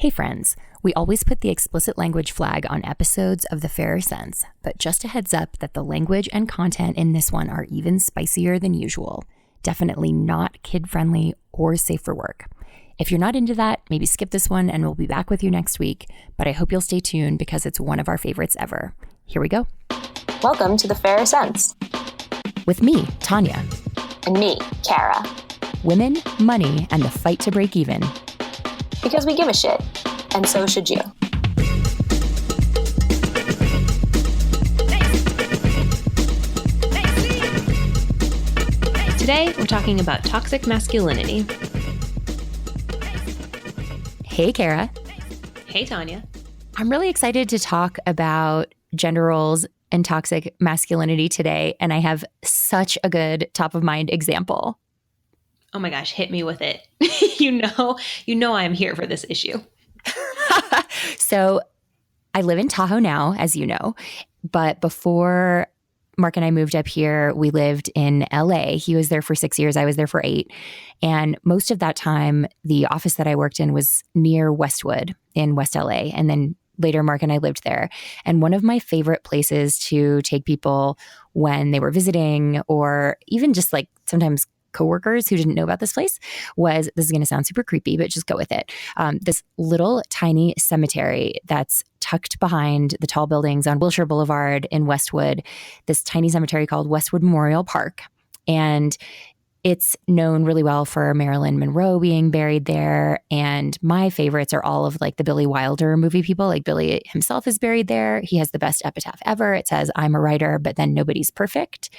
Hey friends, we always put the explicit language flag on episodes of The Fairer Sense, but just a heads up that the language and content in this one are even spicier than usual. Definitely not kid-friendly or safe for work. If you're not into that, maybe skip this one and we'll be back with you next week, but I hope you'll stay tuned because it's one of our favorites ever. Here we go. Welcome to The Fairer Sense. With me, Tanya. And me, Kara. Women, money, and the fight to break even. Because we give a shit, and so should you. Today, we're talking about toxic masculinity. Hey, Kara. Hey, Tanya. I'm really excited to talk about gender roles and toxic masculinity today, and I have such a good top-of-mind example. Oh my gosh, hit me with it. You know I'm here for this issue. So I live in Tahoe now, as you know, but before Mark and I moved up here, we lived in LA. He was there for 6 years. I was there for 8. And most of that time, the office that I worked in was near Westwood in West LA. And then later, Mark and I lived there. And one of my favorite places to take people when they were visiting or even just like sometimes coworkers who didn't know about this place was, this is going to sound super creepy, but just go with it. This little tiny cemetery that's tucked behind the tall buildings on Wilshire Boulevard in Westwood, this tiny cemetery called Westwood Memorial Park. And it's known really well for Marilyn Monroe being buried there. And my favorites are all of like the Billy Wilder movie people. Like Billy himself is buried there. He has the best epitaph ever. It says, "I'm a writer, but then nobody's perfect."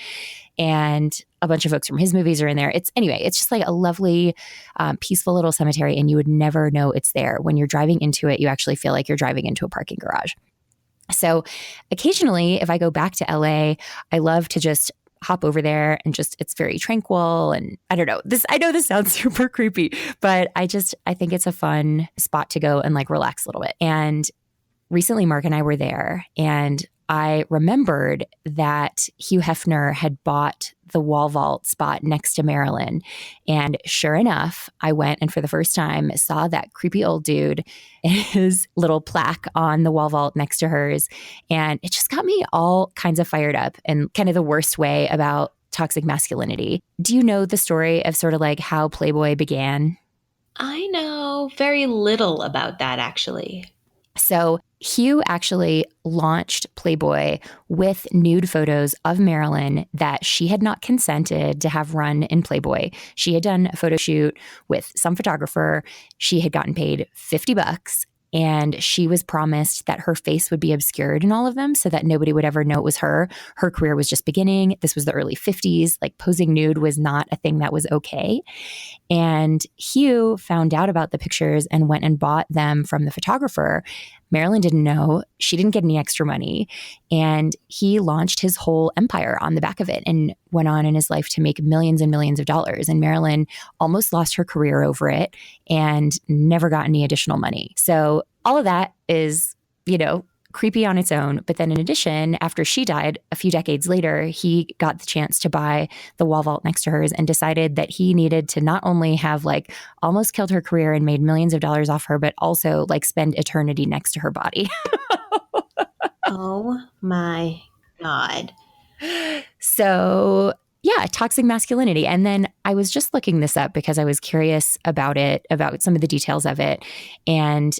And a bunch of folks from his movies are in there. It's just like a lovely, peaceful little cemetery. And you would never know it's there. When you're driving into it, you actually feel like you're driving into a parking garage. So occasionally, if I go back to LA, I love to just hop over there and just, it's very tranquil. And I don't know, I know this sounds super creepy, but I think it's a fun spot to go and like relax a little bit. And recently Mark and I were there and I remembered that Hugh Hefner had bought the wall vault spot next to Marilyn. And sure enough, I went and for the first time saw that creepy old dude and his little plaque on the wall vault next to hers. And it just got me all kinds of fired up in kind of the worst way about toxic masculinity. Do you know the story of sort of like how Playboy began? I know very little about that, actually. So Hugh actually launched Playboy with nude photos of Marilyn that she had not consented to have run in Playboy. She had done a photo shoot with some photographer. She had gotten paid $50 and she was promised that her face would be obscured in all of them so that nobody would ever know it was her. Her career was just beginning. This was the early 50s. Like posing nude was not a thing that was okay. And Hugh found out about the pictures and went and bought them from the photographer. Marilyn didn't know. She didn't get any extra money. And he launched his whole empire on the back of it and went on in his life to make millions and millions of dollars. And Marilyn almost lost her career over it and never got any additional money. So all of that is, creepy on its own. But then in addition, after she died a few decades later, he got the chance to buy the wall vault next to hers and decided that he needed to not only have like almost killed her career and made millions of dollars off her, but also like spend eternity next to her body. Oh my God. So yeah, toxic masculinity. And then I was just looking this up because I was curious about it, about some of the details of it. And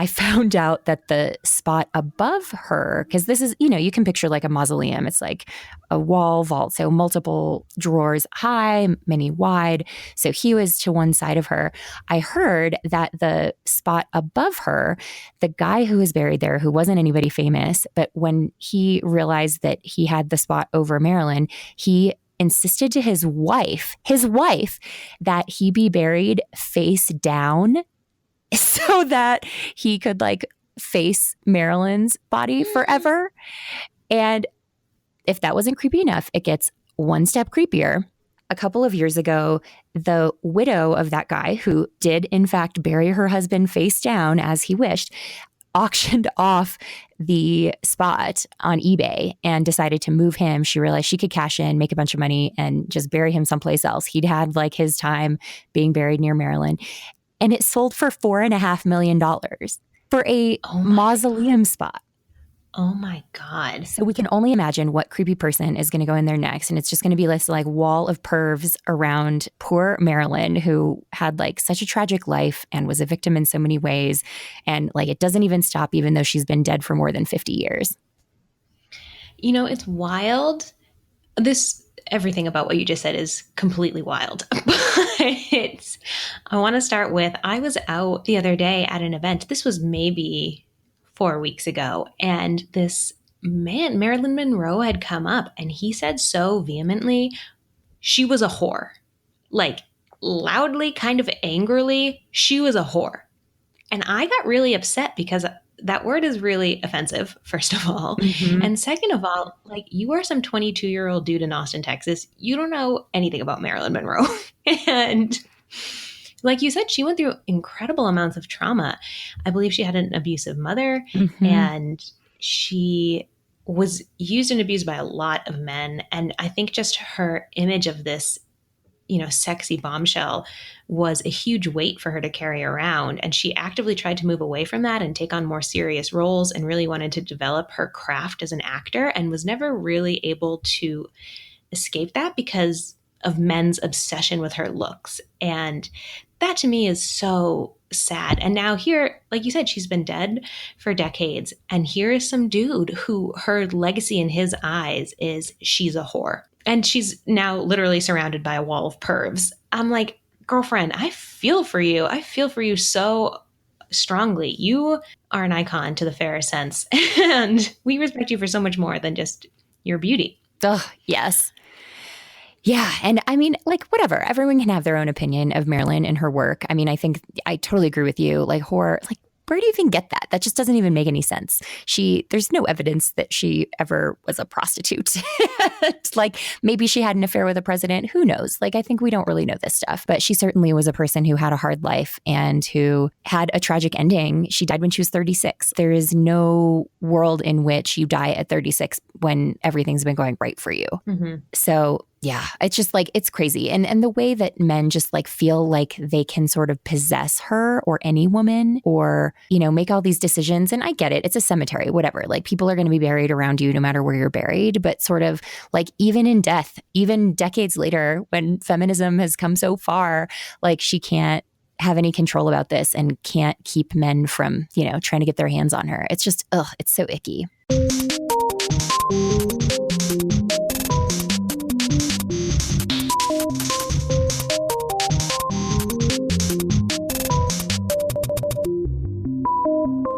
I found out that the spot above her, because this is, you can picture like a mausoleum. It's like a wall vault, so multiple drawers high, many wide. So Hugh is to one side of her. I heard that the spot above her, the guy who was buried there, who wasn't anybody famous, but when he realized that he had the spot over Marilyn, he insisted to his wife, that he be buried face down so that he could like face Marilyn's body forever. And if that wasn't creepy enough, it gets one step creepier. A couple of years ago, the widow of that guy who did in fact bury her husband face down as he wished, auctioned off the spot on eBay and decided to move him. She realized she could cash in, make a bunch of money, and just bury him someplace else. He'd had like his time being buried near Marilyn. and it sold for $4.5 million for a mausoleum spot. Oh my God. So we can only imagine what creepy person is going to go in there next. And it's just going to be this like wall of pervs around poor Marilyn, who had like such a tragic life and was a victim in so many ways. And like it doesn't even stop, even though she's been dead for more than 50 years. You know, it's wild. Everything about what you just said is completely wild. But I want to start with, I was out the other day at an event. This was maybe 4 weeks ago. And this man, Marilyn Monroe, had come up and he said so vehemently, she was a whore. Like loudly, kind of angrily, she was a whore. And I got really upset because that word is really offensive, first of all. Mm-hmm. And second of all, like you are some 22-year-old dude in Austin, Texas. You don't know anything about Marilyn Monroe. And like you said, she went through incredible amounts of trauma. I believe she had an abusive mother, mm-hmm. and she was used and abused by a lot of men. And I think just her image of this, sexy bombshell was a huge weight for her to carry around. And she actively tried to move away from that and take on more serious roles and really wanted to develop her craft as an actor, and was never really able to escape that because of men's obsession with her looks. And that to me is so sad. And now here, like you said, she's been dead for decades. And here is some dude who her legacy in his eyes is she's a whore. And she's now literally surrounded by a wall of pervs. I'm like, girlfriend, I feel for you. I feel for you so strongly. You are an icon to the fairest sense. And we respect you for so much more than just your beauty. Ugh, yes. Yeah. And I mean, like, whatever. Everyone can have their own opinion of Marilyn and her work. I mean, I think I totally agree with you. Like, horror, like, where do you even get that? That just doesn't even make any sense. There's no evidence that she ever was a prostitute. Like, maybe she had an affair with a president. Who knows? Like, I think we don't really know this stuff. But she certainly was a person who had a hard life and who had a tragic ending. She died when she was 36. There is no world in which you die at 36 when everything's been going right for you. Mm-hmm. So yeah, it's just like, it's crazy. And the way that men just like feel like they can sort of possess her or any woman or, make all these decisions. And I get it. It's a cemetery, whatever. Like people are going to be buried around you no matter where you're buried. But sort of like even in death, even decades later, when feminism has come so far, like she can't have any control about this and can't keep men from, trying to get their hands on her. It's just, it's so icky.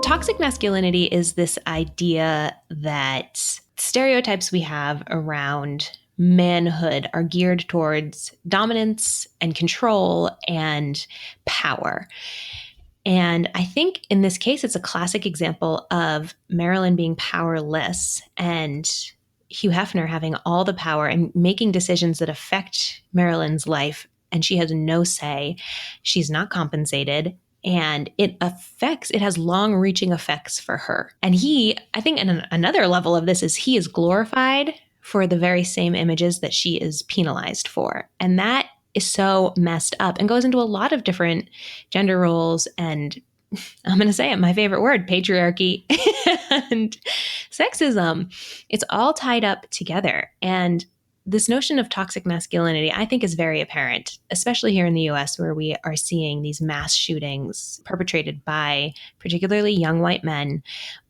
Toxic masculinity is this idea that stereotypes we have around manhood are geared towards dominance and control and power. And I think in this case, it's a classic example of Marilyn being powerless and Hugh Hefner having all the power and making decisions that affect Marilyn's life. And she has no say. She's not compensated. And it has long-reaching effects for her. And I think another level of this is he is glorified for the very same images that she is penalized for. And that is so messed up and goes into a lot of different gender roles and, I'm going to say it, my favorite word, patriarchy and sexism. It's all tied up together. And this notion of toxic masculinity, I think, is very apparent, especially here in the US, where we are seeing these mass shootings perpetrated by particularly young white men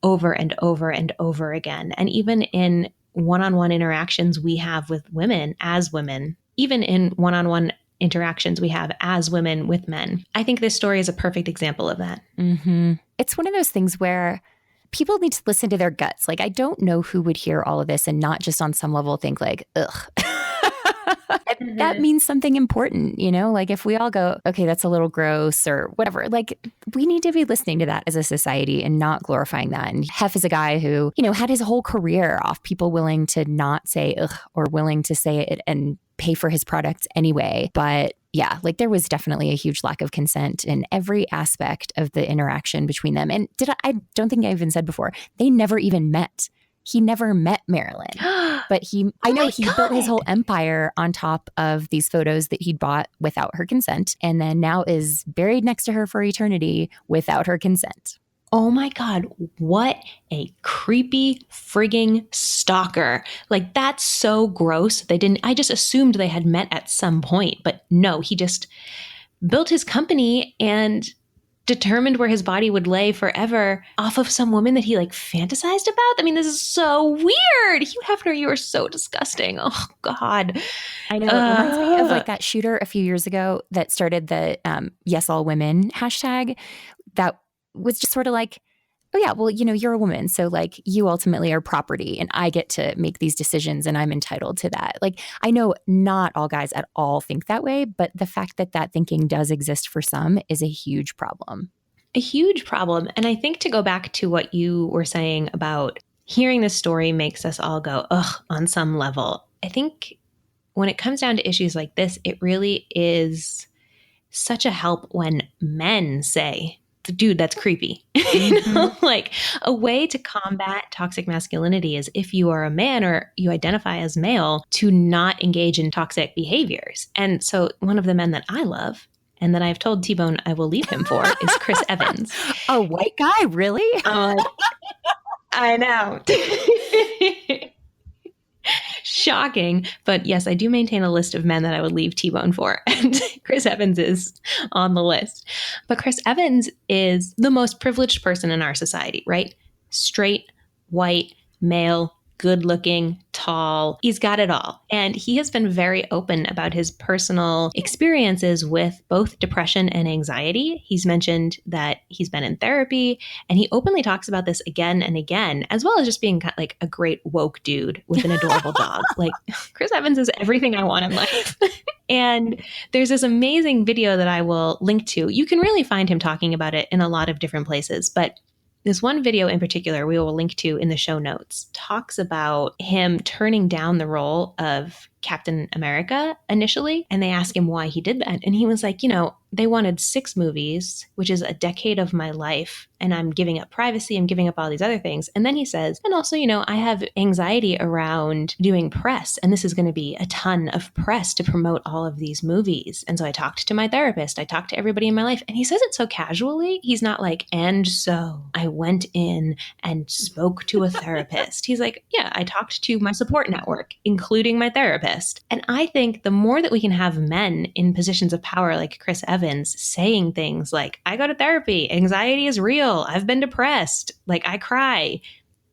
over and over and over again. And even in one-on-one interactions we have with women as women, even in one-on-one interactions we have as women with men. I think this story is a perfect example of that. Mm-hmm. It's one of those things where people need to listen to their guts. Like, I don't know who would hear all of this and not just on some level think like, ugh. Mm-hmm. That means something important, like if we all go, okay, that's a little gross or whatever, like we need to be listening to that as a society and not glorifying that. And Hef is a guy who, had his whole career off people willing to not say ugh or willing to say it and pay for his products anyway. But yeah, like there was definitely a huge lack of consent in every aspect of the interaction between them. And I don't think I even said before, they never even met. he never met Marilyn. But I know he built his whole empire on top of these photos that he'd bought without her consent, and then now is buried next to her for eternity without her consent. Oh my God, what a creepy frigging stalker. Like, that's so gross. I just assumed they had met at some point, but no, he just built his company and determined where his body would lay forever off of some woman that he like fantasized about. I mean, this is so weird. Hugh Hefner, you are so disgusting. Oh God. I know. It reminds me of like that shooter a few years ago that started the Yes All Women hashtag that was just sort of like, oh yeah, well, you're a woman. So like you ultimately are property and I get to make these decisions and I'm entitled to that. Like, I know not all guys at all think that way, but the fact that that thinking does exist for some is a huge problem. A huge problem. And I think to go back to what you were saying about hearing this story makes us all go, ugh, on some level. I think when it comes down to issues like this, it really is such a help when men say, dude, that's creepy. Like a way to combat toxic masculinity is if you are a man or you identify as male to not engage in toxic behaviors. And so one of the men that I love and that I've told T-Bone I will leave him for is Chris Evans. A white guy? Really? I know. Shocking. But yes, I do maintain a list of men that I would leave T-Bone for. And Chris Evans is on the list. But Chris Evans is the most privileged person in our society, right? Straight, white, male, good looking, tall. He's got it all. And he has been very open about his personal experiences with both depression and anxiety. He's mentioned that he's been in therapy and he openly talks about this again and again, as well as just being like a great woke dude with an adorable dog. Like, Chris Evans is everything I want in life. And there's this amazing video that I will link to. You can really find him talking about it in a lot of different places, but this one video in particular, we will link to in the show notes, talks about him turning down the role of Captain America initially. And they asked him why he did that. And he was like, they wanted 6 movies, which is a decade of my life. And I'm giving up privacy. I'm giving up all these other things. And then he says, and also, I have anxiety around doing press. And this is going to be a ton of press to promote all of these movies. And so I talked to my therapist. I talked to everybody in my life. And he says it so casually. He's not like, and so I went in and spoke to a therapist. He's like, yeah, I talked to my support network, including my therapist. And I think the more that we can have men in positions of power like Chris Evans saying things like, I go to therapy, anxiety is real, I've been depressed, like I cry,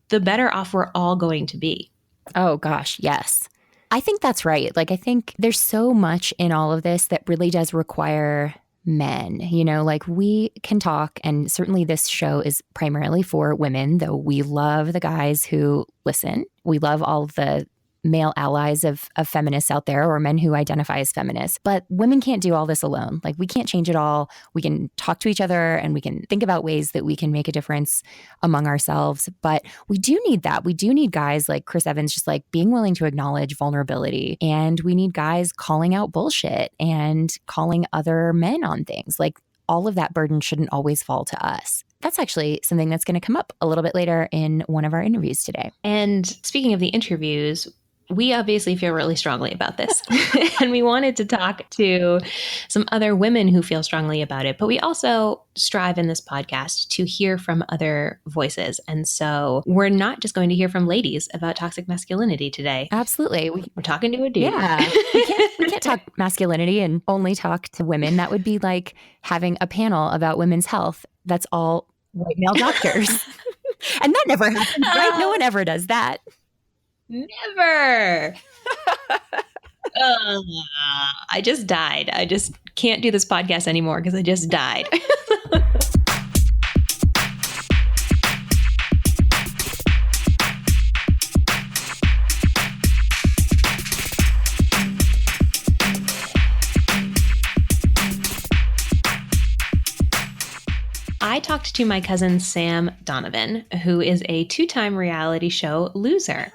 the better off we're all going to be. Oh gosh, yes. I think that's right. Like, I think there's so much in all of this that really does require men, like we can talk, and certainly this show is primarily for women, though we love the guys who listen. We love all the male allies of feminists out there, or men who identify as feminists. But women can't do all this alone. Like, we can't change it all. We can talk to each other and we can think about ways that we can make a difference among ourselves. But we do need that. We do need guys like Chris Evans just like being willing to acknowledge vulnerability. And we need guys calling out bullshit and calling other men on things. Like, all of that burden shouldn't always fall to us. That's actually something that's going to come up a little bit later in one of our interviews today. And speaking of the interviews, we obviously feel really strongly about this. And we wanted to talk to some other women who feel strongly about it. But we also strive in this podcast to hear from other voices. And so we're not just going to hear from ladies about toxic masculinity today. Absolutely. We're talking to a dude. Yeah. We can't talk masculinity and only talk to women. That would be like having a panel about women's health that's all white male doctors. And that never happens, right? No one ever does that. Never. I just died. I just can't do this podcast anymore because I just died. I talked to my cousin Sam Donovan, who is a 2-time reality show loser.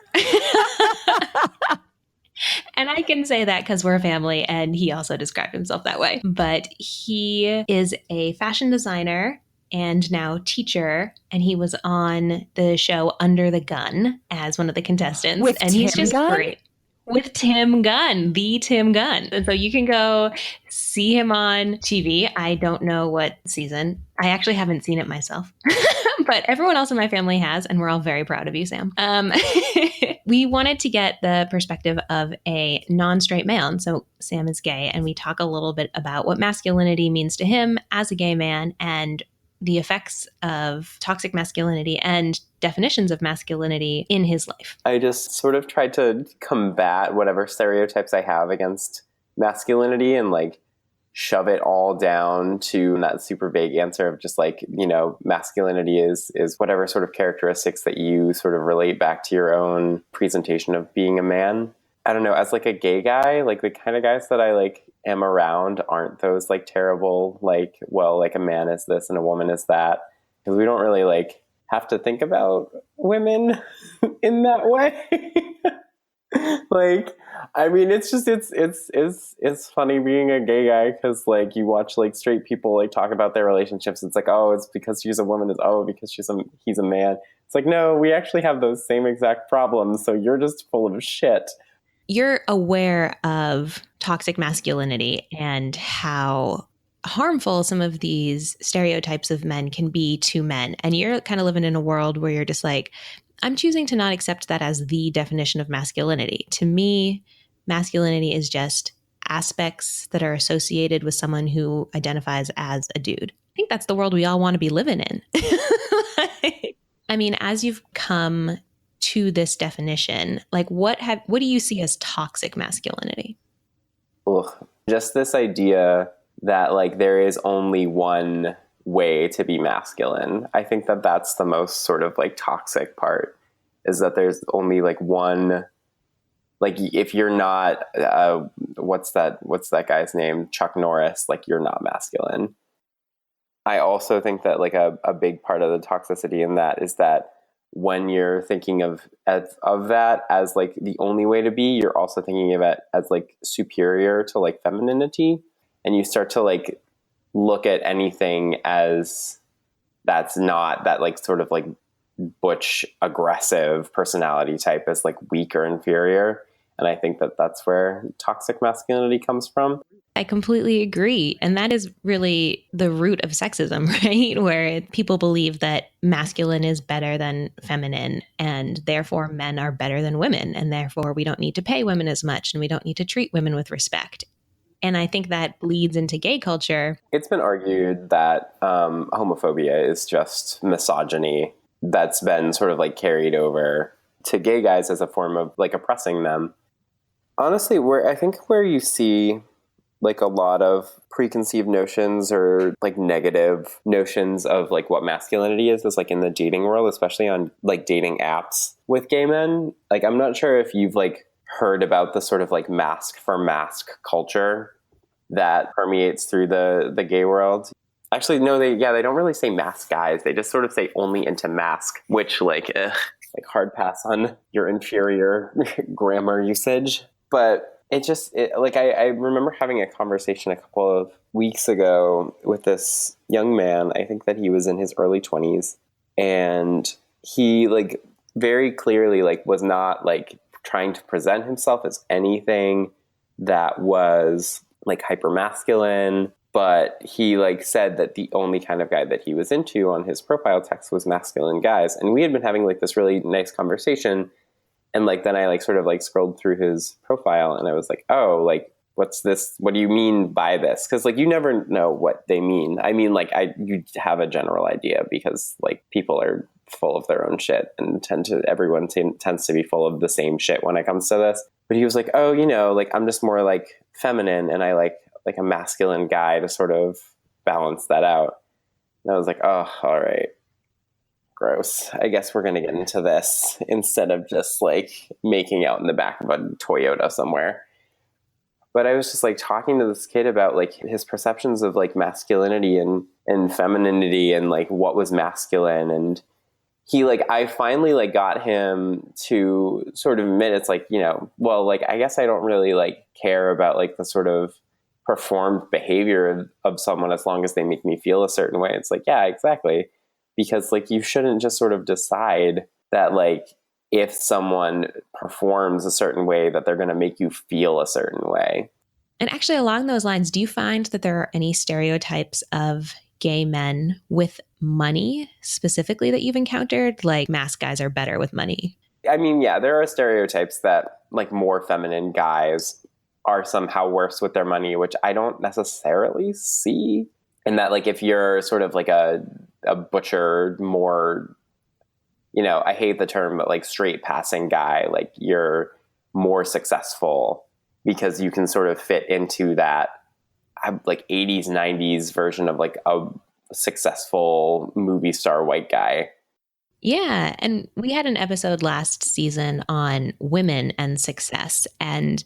And I can say that because we're a family, and he also described himself that way. But he is a fashion designer and now teacher, and he was on the show Under the Gun as one of the contestants. With and he's Tim just Gunn? great. With Tim Gunn, the Tim Gunn. And so you can go see him on TV. I don't know what season. I actually haven't seen it myself. But everyone else in my family has, and we're all very proud of you, Sam. We wanted to get the perspective of a non-straight male. And so Sam is gay, and we talk a little bit about what masculinity means to him as a gay man and the effects of toxic masculinity and definitions of masculinity in his life. I just sort of tried to combat whatever stereotypes I have against masculinity and like shove it all down to that super vague answer of just like, you know, masculinity is whatever sort of characteristics that you sort of relate back to your own presentation of being a man. I don't know, as like a gay guy, like the kind of guys that I like am around aren't those like terrible, like, well, like a man is this and a woman is that. Because we don't really like have to think about women in that way. Like, I mean, it's just, it's funny being a gay guy because like you watch like straight people like talk about their relationships. It's like, oh, it's because she's a woman. It's, oh, because he's a man. It's like, no, we actually have those same exact problems. So you're just full of shit. You're aware of toxic masculinity and how harmful some of these stereotypes of men can be to men. And you're kind of living in a world where you're just like, I'm choosing to not accept that as the definition of masculinity. To me, masculinity is just aspects that are associated with someone who identifies as a dude. I think that's the world we all want to be living in. I mean, as you've come to this definition, like what do you see as toxic masculinity? Ugh. Just this idea that like there is only one way to be masculine. I think that that's the most sort of like toxic part, is that there's only like one, like if you're not what's that guy's name, Chuck Norris, like you're not masculine. I also think that like a big part of the toxicity in that is that when you're thinking of that as like the only way to be, you're also thinking of it as like superior to like femininity, and you start to like look at anything as that's not that like sort of like butch aggressive personality type as like weak or inferior. And I think that that's where toxic masculinity comes from. I completely agree. And that is really the root of sexism, right? Where people believe that masculine is better than feminine, and therefore men are better than women. And therefore we don't need to pay women as much, and we don't need to treat women with respect. And I think that bleeds into gay culture. It's been argued that homophobia is just misogyny that's been sort of like carried over to gay guys as a form of like oppressing them. Honestly, I think where you see like a lot of preconceived notions or like negative notions of like what masculinity is like in the dating world, especially on like dating apps with gay men. Like, I'm not sure if you've like heard about the sort of like mask for mask culture that permeates through the gay world. Actually, no, they don't really say mask guys. They just sort of say only into mask, which like hard pass on your inferior grammar usage. But I remember having a conversation a couple of weeks ago with this young man. I think that he was in his early 20s, and he like very clearly like was not like trying to present himself as anything that was like hyper masculine, but he like said that the only kind of guy that he was into on his profile text was masculine guys. And we had been having like this really nice conversation. And like, then I like sort of like scrolled through his profile and I was like, oh, like, what's this? What do you mean by this? Cause like, you never know what they mean. I mean, like you have a general idea because like people are full of their own shit and everyone tends to be full of the same shit when it comes to this. But he was like, oh, you know, like I'm just more like feminine and I like a masculine guy to sort of balance that out. And I was like, oh, all right. Gross. I guess we're going to get into this instead of just like making out in the back of a Toyota somewhere. But I was just like talking to this kid about like his perceptions of like masculinity and femininity and like what was masculine. And he like, I finally like got him to sort of admit it's like, you know, well, like, I guess I don't really like care about like the sort of performed behavior of someone as long as they make me feel a certain way. It's like, yeah, exactly. Because like, you shouldn't just sort of decide that like, if someone performs a certain way, that they're going to make you feel a certain way. And actually, along those lines, do you find that there are any stereotypes of gay men with money specifically that you've encountered? Like, mask guys are better with money. I mean, yeah, there are stereotypes that like more feminine guys are somehow worse with their money, which I don't necessarily see. And that like, if you're sort of like a butcher, more, you know, I hate the term, but like straight passing guy, like you're more successful because you can sort of fit into that like 80s, 90s version of like a successful movie star white guy. Yeah. And we had an episode last season on women and success. And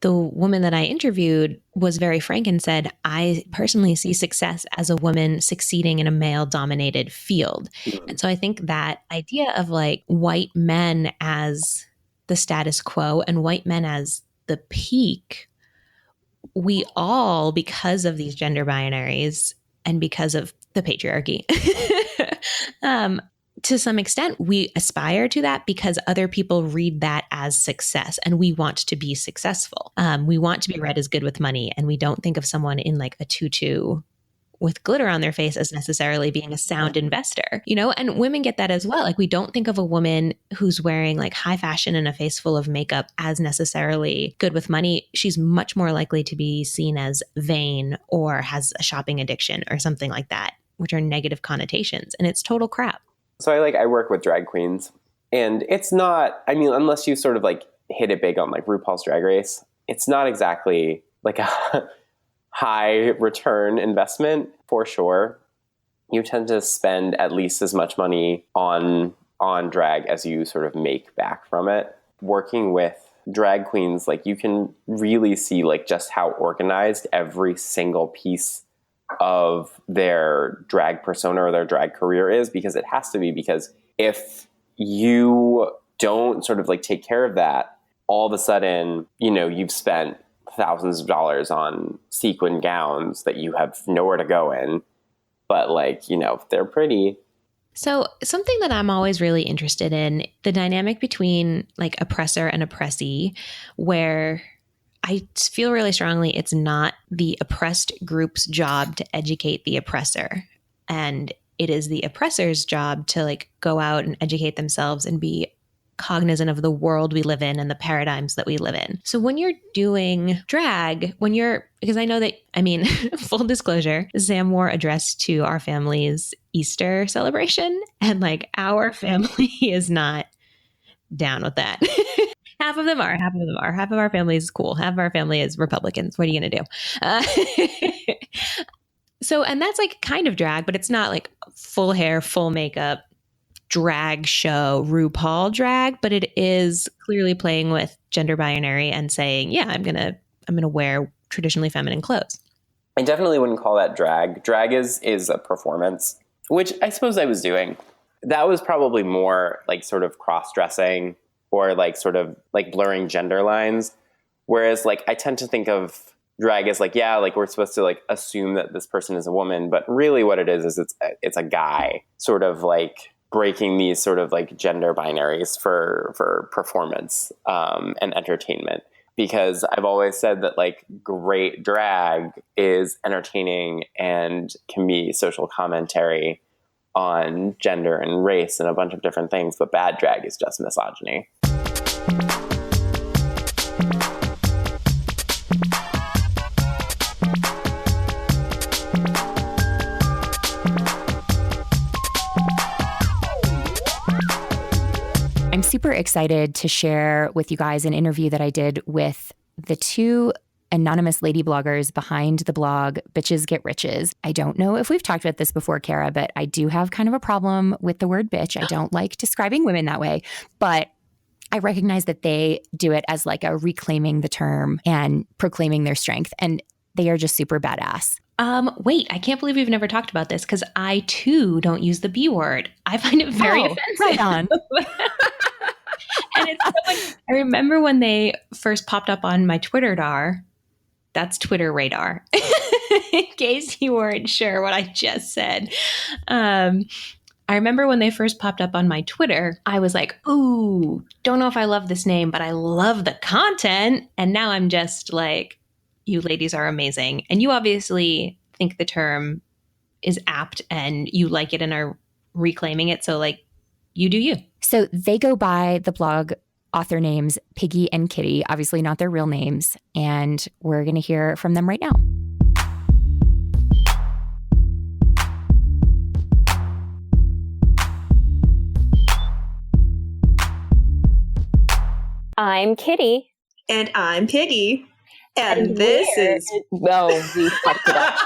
the woman that I interviewed was very frank and said, I personally see success as a woman succeeding in a male dominated field. And so I think that idea of like white men as the status quo and white men as the peak, we all, because of these gender binaries and because of the patriarchy, to some extent, we aspire to that because other people read that as success and we want to be successful. We want to be read as good with money, and we don't think of someone in like a tutu with glitter on their face as necessarily being a sound investor, you know, and women get that as well. Like, we don't think of a woman who's wearing like high fashion and a face full of makeup as necessarily good with money. She's much more likely to be seen as vain or has a shopping addiction or something like that, which are negative connotations. And it's total crap. So I work with drag queens, and it's not, I mean, unless you sort of like hit it big on like RuPaul's Drag Race, it's not exactly like a high return investment for sure. You tend to spend at least as much money on drag as you sort of make back from it. Working with drag queens, like you can really see like just how organized every single piece of their drag persona or their drag career is, because it has to be, because if you don't sort of like take care of that, all of a sudden, you know, you've spent thousands of dollars on sequin gowns that you have nowhere to go in, but like, you know, they're pretty. So something that I'm always really interested in, the dynamic between like oppressor and oppressee, where I feel really strongly it's not the oppressed group's job to educate the oppressor. And it is the oppressor's job to like go out and educate themselves and be cognizant of the world we live in and the paradigms that we live in. So when you're doing drag, because I know that, I mean, full disclosure, Sam wore a dress to our family's Easter celebration, and like our family is not down with that. Half of them are. Half of our family is cool. Half of our family is Republicans. What are you going to do? So, and that's like kind of drag, but it's not like full hair, full makeup, drag show, RuPaul drag, but it is clearly playing with gender binary and saying, yeah, I'm going to wear traditionally feminine clothes. I definitely wouldn't call that drag. Drag is a performance, which I suppose I was doing. That was probably more like sort of cross-dressing or like sort of like blurring gender lines. Whereas like I tend to think of drag as like, yeah, like we're supposed to like assume that this person is a woman, but really what it is it's a guy sort of like breaking these sort of like gender binaries for performance and entertainment. Because I've always said that like great drag is entertaining and can be social commentary on gender and race and a bunch of different things, but bad drag is just misogyny. I'm super excited to share with you guys an interview that I did with the two anonymous lady bloggers behind the blog Bitches Get Riches. I don't know if we've talked about this before, Kara, but I do have kind of a problem with the word bitch. I don't like describing women that way, but I recognize that they do it as like a reclaiming the term and proclaiming their strength. And they are just super badass. Wait, I can't believe we've never talked about this because I too don't use the B word. I find it very offensive. Right on. And it's so like, I remember when they first popped up on my Twitter dar, That's Twitter radar, in case you weren't sure what I just said. I remember when they first popped up on my Twitter, I was like, ooh, don't know if I love this name, but I love the content. And now I'm just like, you ladies are amazing. And you obviously think the term is apt and you like it and are reclaiming it. So like, you do you. So they go by the blog author names Piggy and Kitty, obviously not their real names. And we're going to hear from them right now. I'm Kitty. And I'm Piggy. And this is... No, we fucked it up.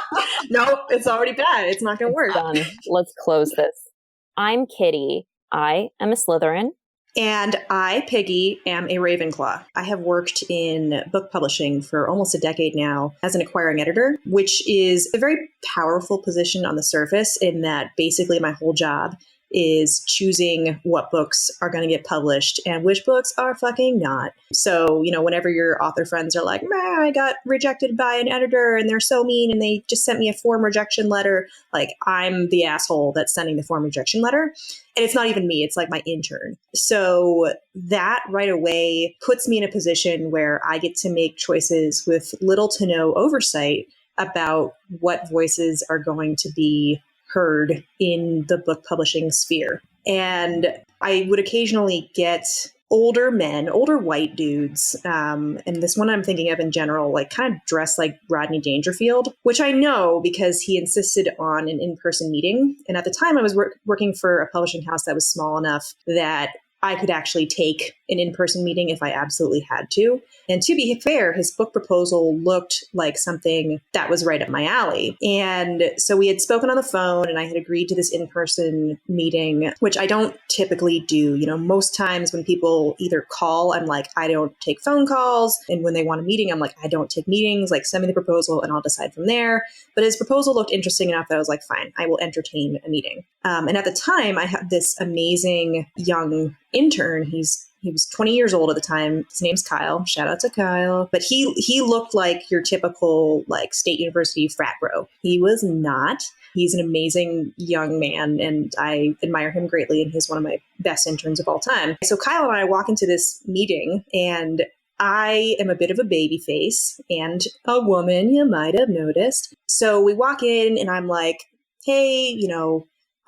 No, it's already bad. It's not going to work. Done. Let's close this. I'm Kitty. I am a Slytherin. And I, Piggy, am a Ravenclaw. I have worked in book publishing for almost a decade now as an acquiring editor, which is a very powerful position on the surface in that basically my whole job is choosing what books are going to get published and which books are fucking not. So, whenever your author friends are like, I got rejected by an editor and they're so mean and they just sent me a form rejection letter, like I'm the asshole that's sending the form rejection letter. And it's not even me, it's like my intern. So that right away puts me in a position where I get to make choices with little to no oversight about what voices are going to be heard in the book publishing sphere. And I would occasionally get older men, older white dudes, and this one I'm thinking of in general, like kind of dressed like Rodney Dangerfield, which I know because he insisted on an in-person meeting. And at the time I was working for a publishing house that was small enough that I could actually take an in-person meeting if I absolutely had to. And to be fair, his book proposal looked like something that was right up my alley. And so we had spoken on the phone and I had agreed to this in-person meeting, which I don't typically do. Most times when people either call, I'm like, I don't take phone calls. And when they want a meeting, I'm like, I don't take meetings. Like, send me the proposal and I'll decide from there. But his proposal looked interesting enough that I was like, fine, I will entertain a meeting. And at the time, I had this amazing young intern. He was 20 years old at the time. His name's Kyle. Shout out to Kyle. But he looked like your typical like state university frat bro. He was not. He's an amazing young man and I admire him greatly. And he's one of my best interns of all time. So Kyle and I walk into this meeting and I am a bit of a baby face and a woman, you might have noticed. So we walk in and I'm like, hey,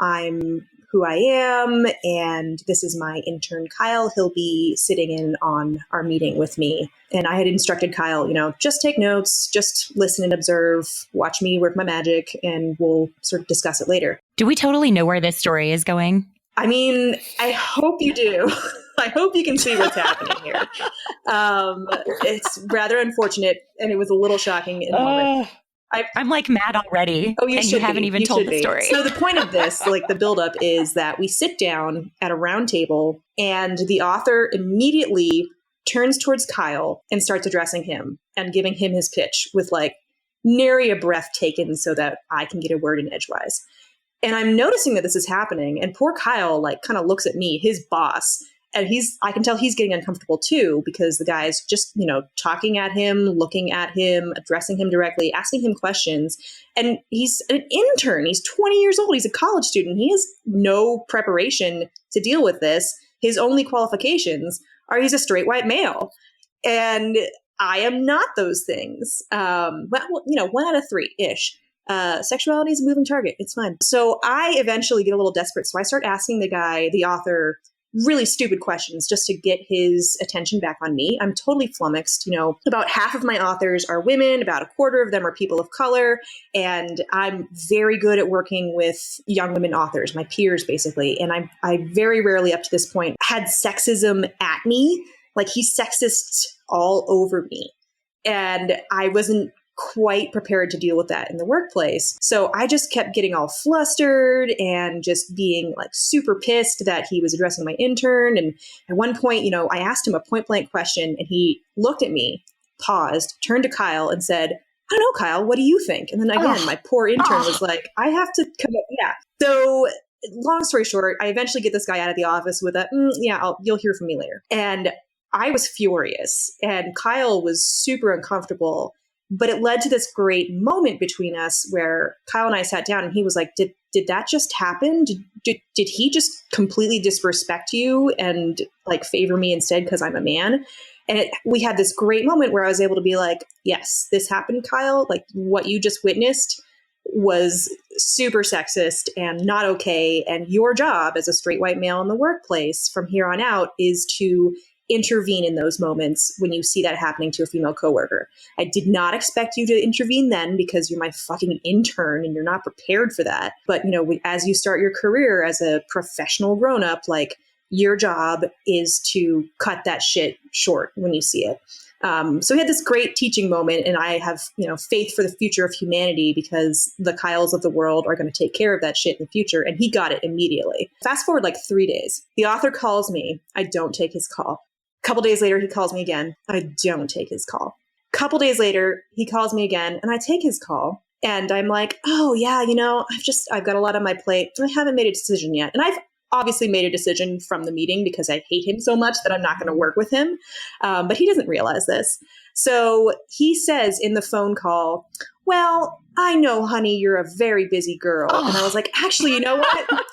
I'm who I am, and this is my intern, Kyle. He'll be sitting in on our meeting with me. And I had instructed Kyle, just take notes, just listen and observe, watch me work my magic, and we'll sort of discuss it later. Do we totally know where this story is going? I mean, I hope you do. I hope you can see what's happening here. It's rather unfortunate, and it was a little shocking in the moment. I'm like mad already. Oh, you haven't even told the story. So the point of this, like the buildup, is that we sit down at a round table and the author immediately turns towards Kyle and starts addressing him and giving him his pitch with like nary a breath taken so that I can get a word in edgewise. And I'm noticing that this is happening. And poor Kyle like kind of looks at me, his boss, and I can tell he's getting uncomfortable too, because the guy's just, talking at him, looking at him, addressing him directly, asking him questions. And he's an intern. He's 20 years old. He's a college student. He has no preparation to deal with this. His only qualifications are he's a straight white male. And I am not those things. Well, 1 out of 3-ish. Sexuality is a moving target. It's fine. So I eventually get a little desperate. So I start asking the author, really stupid questions just to get his attention back on me. I'm totally flummoxed. About half of my authors are women, about a quarter of them are people of color. And I'm very good at working with young women authors, my peers, basically. And I very rarely up to this point had sexism at me. Like he's sexist all over me. And I wasn't quite prepared to deal with that in the workplace. So I just kept getting all flustered and just being like super pissed that he was addressing my intern. And at one point, I asked him a point blank question and he looked at me, paused, turned to Kyle and said, I don't know, Kyle, what do you think? And then again, my poor intern was like, I have to come up. Yeah. So long story short, I eventually get this guy out of the office with a, you'll hear from me later. And I was furious and Kyle was super uncomfortable. But it led to this great moment between us where Kyle and I sat down and he was like, did that just happen? Did he just completely disrespect you and like favor me instead because I'm a man? And we had this great moment where I was able to be like, yes, this happened, Kyle. Like what you just witnessed was super sexist and not okay. And your job as a straight white male in the workplace from here on out is to intervene in those moments when you see that happening to a female coworker. I did not expect you to intervene then because you're my fucking intern and you're not prepared for that. But, you know, as you start your career as a professional grown-up, like your job is to cut that shit short when you see it. So we had this great teaching moment, and I have, you know, faith for the future of humanity because the Kyles of the world are going to take care of that shit in the future. And he got it immediately. Fast forward like 3 days. The author calls me. I don't take his call. Couple days later, he calls me again. I don't take his call. Couple days later, he calls me again and I take his call. And I'm like, oh yeah, you know, I've got a lot on my plate. I haven't made a decision yet. And I've obviously made a decision from the meeting because I hate him so much that I'm not going to work with him. But he doesn't realize this. So he says in the phone call, well, I know, honey, you're a very busy girl. And I was like, actually, you know what?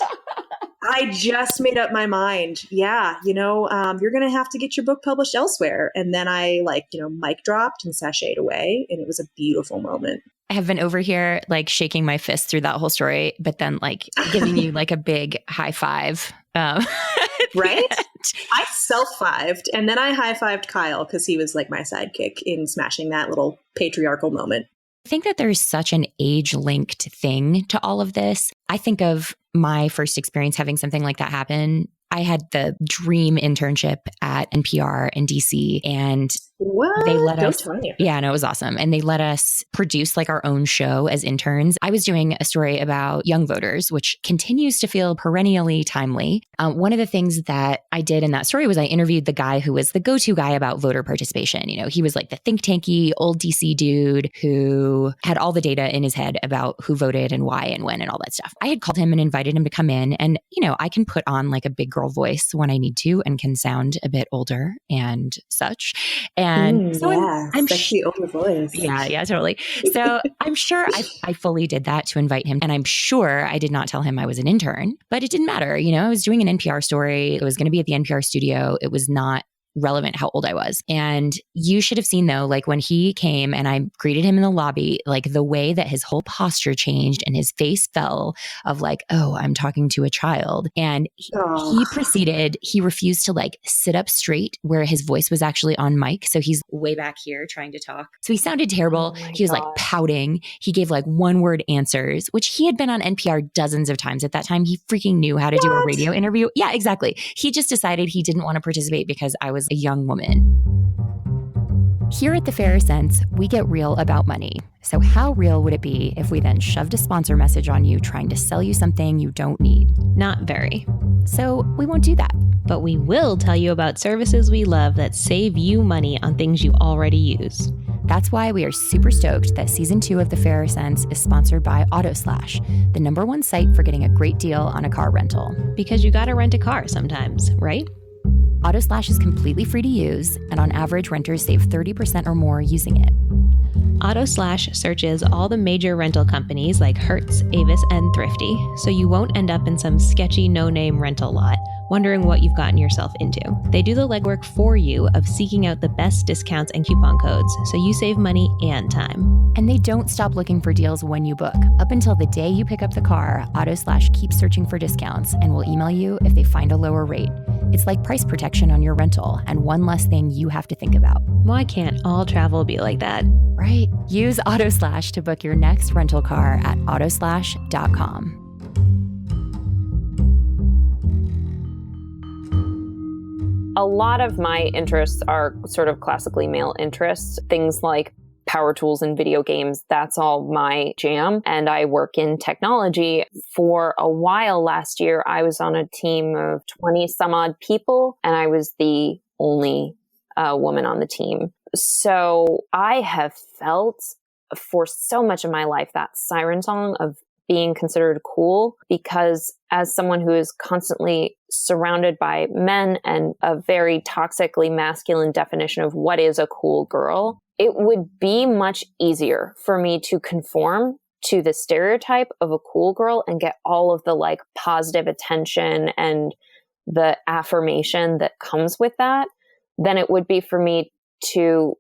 I just made up my mind. Yeah, you know, you're going to have to get your book published elsewhere. And then I mic dropped and sashayed away. And it was a beautiful moment. I have been over here like shaking my fist through that whole story, but then like giving you like a big high five. Right? I self-fived and then I high-fived Kyle because he was like my sidekick in smashing that little patriarchal moment. I think that there's such an age-linked thing to all of this. I think of my first experience having something like that happen. I had the dream internship at NPR in DC, and they let us. Yeah, no, it was awesome. And they let us produce like our own show as interns. I was doing a story about young voters, which continues to feel perennially timely. One of the things that I did in that story was I interviewed the guy who was the go-to guy about voter participation. You know, he was like the think tanky old DC dude who had all the data in his head about who voted and why and when and all that stuff. I had called him and invited him to come in, and you know, I can put on like a big girl voice when I need to and can sound a bit older and such. And so I'm sexy older voice. Yeah, totally. So I'm sure I fully did that to invite him. And I'm sure I did not tell him I was an intern, but it didn't matter. You know, I was doing an NPR story. It was going to be at the NPR studio. It was not relevant how old I was. And you should have seen though, like when he came and I greeted him in the lobby, like the way that his whole posture changed and his face fell of like, oh, I'm talking to a child. And he refused to like sit up straight where his voice was actually on mic. So he's way back here trying to talk. So he sounded terrible. He was like pouting. He gave like one word answers, which he had been on NPR dozens of times at that time. He freaking knew how to do a radio interview. Yeah, exactly. He just decided he didn't want to participate because I was a young woman. Here at The Fairer Sense, we get real about money. So how real would it be if we then shoved a sponsor message on you trying to sell you something you don't need? Not very. So we won't do that. But we will tell you about services we love that save you money on things you already use. That's why we are super stoked that season 2 of The Fairer Sense is sponsored by AutoSlash, the #1 site for getting a great deal on a car rental. Because you gotta rent a car sometimes, right? AutoSlash is completely free to use, and on average, renters save 30% or more using it. AutoSlash searches all the major rental companies like Hertz, Avis, and Thrifty, so you won't end up in some sketchy no-name rental lot wondering what you've gotten yourself into. They do the legwork for you of seeking out the best discounts and coupon codes, so you save money and time. And they don't stop looking for deals when you book. Up until the day you pick up the car, AutoSlash keeps searching for discounts and will email you if they find a lower rate. It's like price protection on your rental and one less thing you have to think about. Why can't all travel be like that? Right. Use AutoSlash to book your next rental car at autoslash.com. A lot of my interests are sort of classically male interests, things like power tools and video games. That's all my jam. And I work in technology. For a while last year, I was on a team of 20 some odd people, and I was the only woman on the team. So I have felt for so much of my life that siren song of being considered cool, because as someone who is constantly surrounded by men and a very toxically masculine definition of what is a cool girl, it would be much easier for me to conform to the stereotype of a cool girl and get all of the like positive attention and the affirmation that comes with that than it would be for me to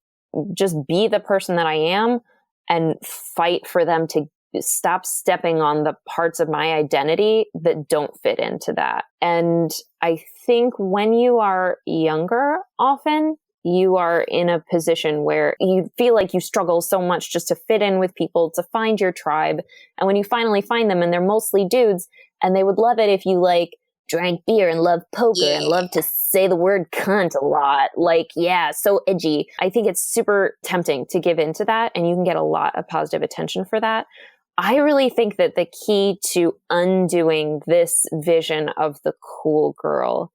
just be the person that I am and fight for them to stop stepping on the parts of my identity that don't fit into that. And I think when you are younger, often you are in a position where you feel like you struggle so much just to fit in with people, to find your tribe. And when you finally find them, and they're mostly dudes, and they would love it if you like drank beer and loved poker and loved to say the word cunt a lot. Like, yeah, so edgy. I think it's super tempting to give into that, and you can get a lot of positive attention for that. I really think that the key to undoing this vision of the cool girl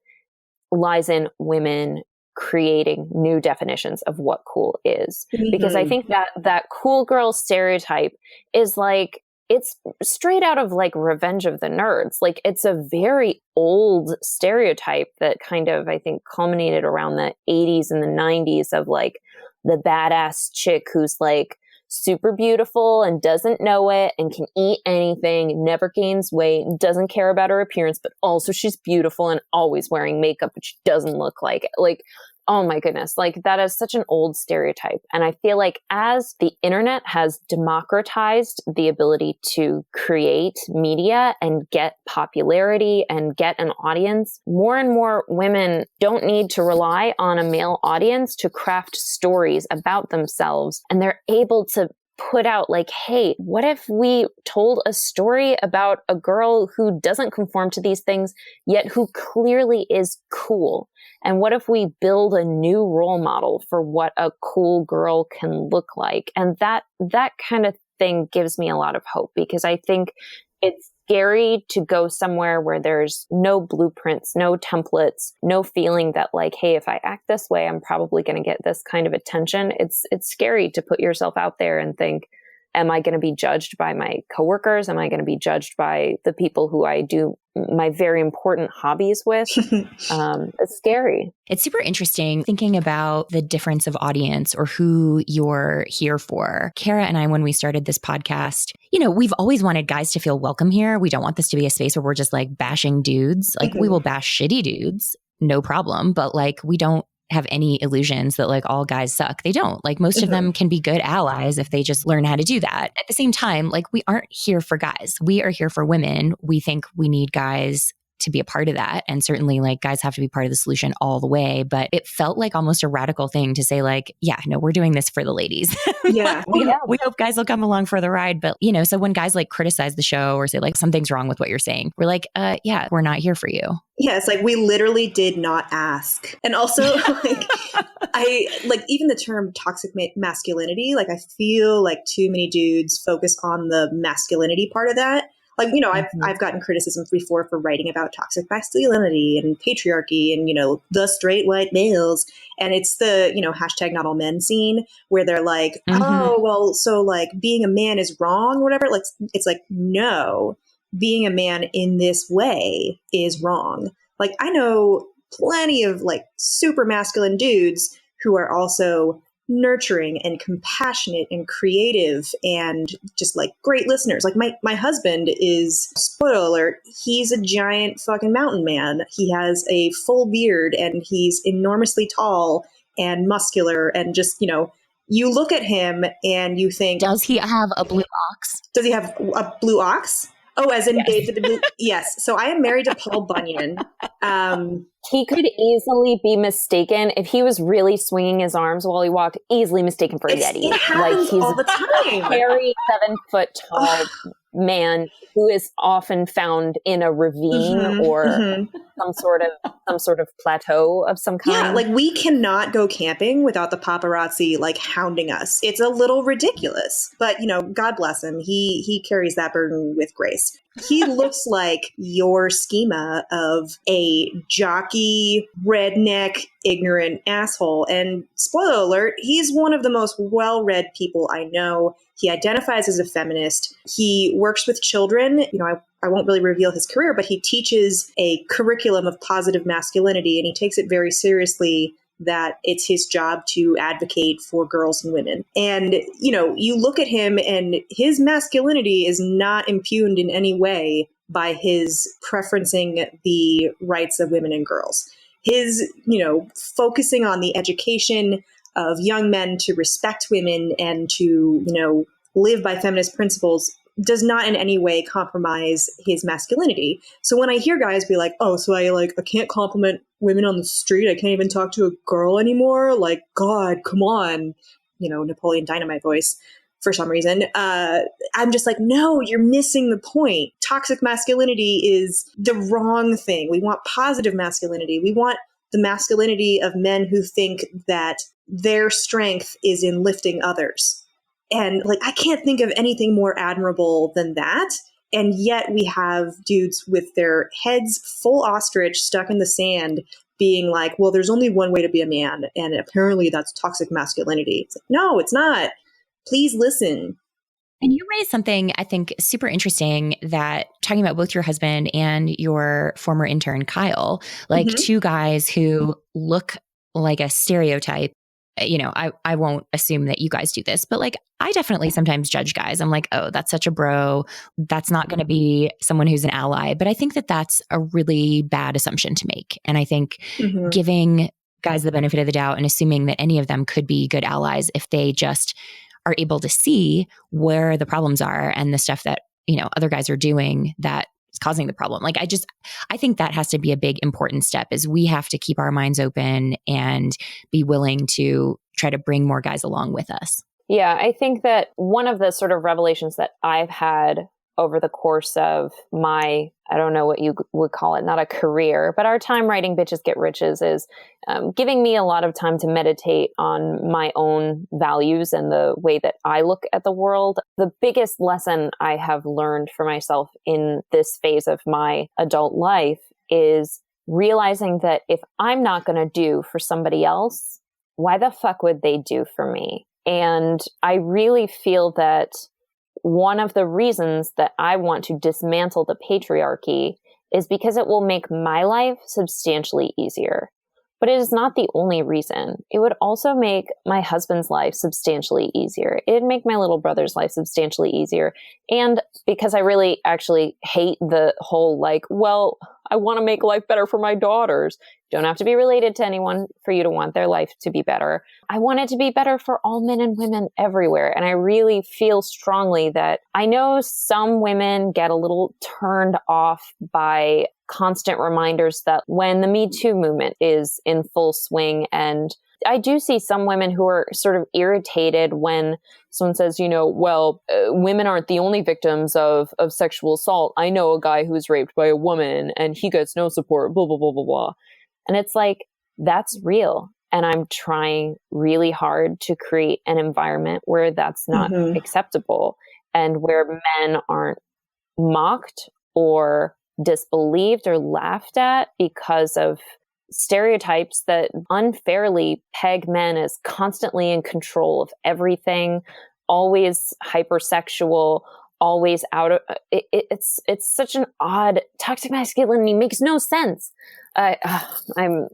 lies in women creating new definitions of what cool is. Mm-hmm. Because I think that cool girl stereotype is like, it's straight out of like Revenge of the Nerds. Like, it's a very old stereotype that kind of, I think, culminated around the 80s and the 90s of like the badass chick who's like super beautiful and doesn't know it and can eat anything, never gains weight, doesn't care about her appearance, but also she's beautiful and always wearing makeup, but she doesn't look like it. Like, oh my goodness, like that is such an old stereotype. And I feel like as the internet has democratized the ability to create media and get popularity and get an audience, more and more women don't need to rely on a male audience to craft stories about themselves. And they're able to put out like, hey, what if we told a story about a girl who doesn't conform to these things, yet who clearly is cool? And what if we build a new role model for what a cool girl can look like? And that kind of thing gives me a lot of hope, because I think it's scary to go somewhere where there's no blueprints, no templates, no feeling that like, hey, if I act this way, I'm probably going to get this kind of attention. It's scary to put yourself out there and think, am I going to be judged by my coworkers? Am I going to be judged by the people who I do my very important hobbies with? It's scary. It's super interesting thinking about the difference of audience or who you're here for. Kara and I, when we started this podcast, we've always wanted guys to feel welcome here. We don't want this to be a space where we're just like bashing dudes. Like, we will bash shitty dudes, no problem. But like, we don't have any illusions that like all guys suck. They don't. Like, most of them can be good allies if they just learn how to do that. At the same time, like, we aren't here for guys. We are here for women. We think we need guys to be a part of that. And certainly like guys have to be part of the solution all the way. But it felt like almost a radical thing to say like, yeah, no, we're doing this for the ladies. Yeah. we hope guys will come along for the ride. But so when guys like criticize the show or say like something's wrong with what you're saying, we're like, yeah, we're not here for you. Yeah, it's like we literally did not ask. And also like I like even the term toxic masculinity, like I feel like too many dudes focus on the masculinity part of that. Like, I've gotten criticism before for writing about toxic masculinity and patriarchy and, the straight white males. And it's the, hashtag not all men scene where they're like, oh, well, so like being a man is wrong or whatever. Like, it's like, no, being a man in this way is wrong. Like, I know plenty of like super masculine dudes who are also nurturing and compassionate and creative and just like great listeners. Like my husband is, spoiler alert, he's a giant fucking mountain man. He has a full beard and he's enormously tall and muscular and just, you look at him and you think, does he have a blue ox? Does he have a blue ox? Oh, as in David the Blue. Yes. So I am married to Paul Bunyan. He could easily be mistaken if he was really swinging his arms while he walked, easily mistaken for a Yeti. It happens all the time. A very 7-foot tall man who is often found in a ravine or some sort of plateau of some kind. Yeah, like we cannot go camping without the paparazzi like hounding us. It's a little ridiculous, but God bless him. He carries that burden with grace. He looks like your schema of a jockey, redneck, ignorant asshole. And spoiler alert, he's one of the most well-read people I know. He identifies as a feminist. He works with children. I won't really reveal his career, but he teaches a curriculum of positive masculinity, and he takes it very seriously that it's his job to advocate for girls and women. And, you look at him and his masculinity is not impugned in any way by his preferencing the rights of women and girls. His, focusing on the education of young men to respect women and to, live by feminist principles does not in any way compromise his masculinity. So when I hear guys be like, oh, so I can't compliment women on the street. I can't even talk to a girl anymore. Like, God, come on. Napoleon Dynamite voice for some reason. I'm just like, no, you're missing the point. Toxic masculinity is the wrong thing. We want positive masculinity. We want the masculinity of men who think that their strength is in lifting others. And I can't think of anything more admirable than that. And yet we have dudes with their heads full ostrich stuck in the sand being like, well, there's only one way to be a man. And apparently that's toxic masculinity. It's like, no, it's not. Please listen. And you raised something I think super interesting, that talking about both your husband and your former intern, Kyle, two guys who look like a stereotype. I won't assume that you guys do this, but I definitely sometimes judge guys. I'm like, oh, that's such a bro. That's not going to be someone who's an ally. But I think that that's a really bad assumption to make. And I think giving guys the benefit of the doubt and assuming that any of them could be good allies if they just are able to see where the problems are and the stuff that, other guys are doing that is causing the problem. I think that has to be a big important step, is we have to keep our minds open and be willing to try to bring more guys along with us. Yeah, I think that one of the sort of revelations that I've had over the course of my, I don't know what you would call it, not a career, but our time writing Bitches Get Riches is giving me a lot of time to meditate on my own values and the way that I look at the world. The biggest lesson I have learned for myself in this phase of my adult life is realizing that if I'm not going to do for somebody else, why the fuck would they do for me? And I really feel that one of the reasons that I want to dismantle the patriarchy is because it will make my life substantially easier. But it is not the only reason. It would also make my husband's life substantially easier. It'd make my little brother's life substantially easier. And because I really actually hate the whole I want to make life better for my daughters. You don't have to be related to anyone for you to want their life to be better. I want it to be better for all men and women everywhere. And I really feel strongly that I know some women get a little turned off by constant reminders that when the Me Too movement is in full swing, and I do see some women who are sort of irritated when someone says, women aren't the only victims of sexual assault. I know a guy who's raped by a woman and he gets no support, blah, blah, blah, blah, blah. And it's like, that's real. And I'm trying really hard to create an environment where that's not acceptable and where men aren't mocked or disbelieved or laughed at because of stereotypes that unfairly peg men as constantly in control of everything, always hypersexual, always out of it's such an odd toxic masculinity makes no sense. I'm